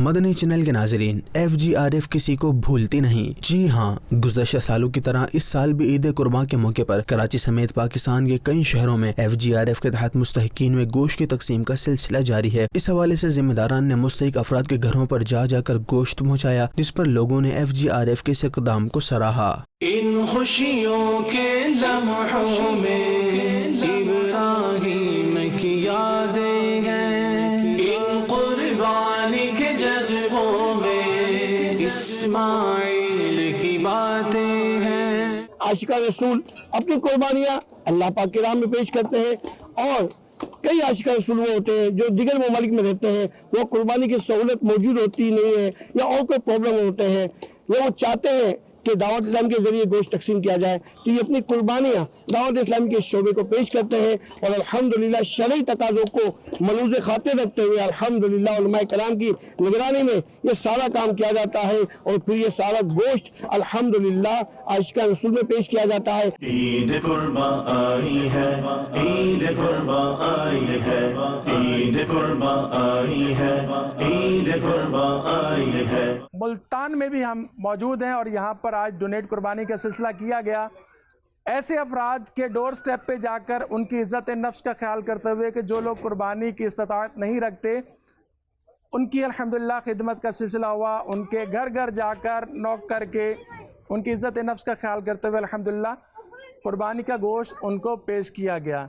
مدنی channel کے ناظرین، FGRF کسی کو بھولتی نہیں۔ جی ہاں، گزشتہ سالوں کی طرح اس سال بھی عید قربان کے موقع پر کراچی سمیت پاکستان کے کئی شہروں میں FGRF کے تحت مستحقین میں گوشت کی تقسیم کا سلسلہ جاری ہے۔ اس حوالے سے ذمہ داران نے مستحق افراد کے گھروں پر جا کر گوشت پہنچایا، جس پر لوگوں نے FGRF کے اس اقدام کو سراہا۔ ان خوشیوں کے لمحوں میں ابراہیم کی یادیں ہیں، ان قربانی کے جذبوں میں اسماعیل کی باتیں ہیں۔ عاشقان رسول اپنی قربانیاں اللہ پاک کے راہ میں پیش کرتے ہیں، اور کئی عاشقان رسول وہ ہوتے ہیں جو دیگر ممالک میں رہتے ہیں، وہ قربانی کی سہولت موجود ہوتی نہیں ہے یا اور کوئی پرابلم ہوتے ہیں، وہ چاہتے ہیں کہ دعوت اسلام کے ذریعے گوشت تقسیم کیا جائے، تو یہ اپنی قربانیاں دعوت اسلام کے شعبے کو پیش کرتے ہیں، اور الحمدللہ شرعی تقاضوں کو ملحوظ خاطر رکھتے ہوئے الحمدللہ علماء کرام کی نگرانی میں یہ سارا کام کیا جاتا ہے، اور پھر یہ سارا گوشت الحمدللہ عاشقان رسول میں پیش کیا جاتا ہے۔ عید قربان آئی ہے، عید قربان آئی ہے، عید قربان آئی ہے، عید قربان آئی ہے۔ ملتان میں بھی ہم موجود ہیں اور یہاں پر آج ڈونیٹ قربانی کا سلسلہ کیا گیا۔ ایسے افراد کے ڈور سٹیپ پہ جا کر ان کی عزت نفس کا خیال کرتے ہوئے کہ جو لوگ قربانی کی استطاعت نہیں رکھتے، ان کی الحمدللہ خدمت کا سلسلہ ہوا۔ ان کے گھر گھر جا کر نوک کر کے ان کی عزت نفس کا خیال کرتے ہوئے الحمدللہ قربانی کا گوشت ان کو پیش کیا گیا۔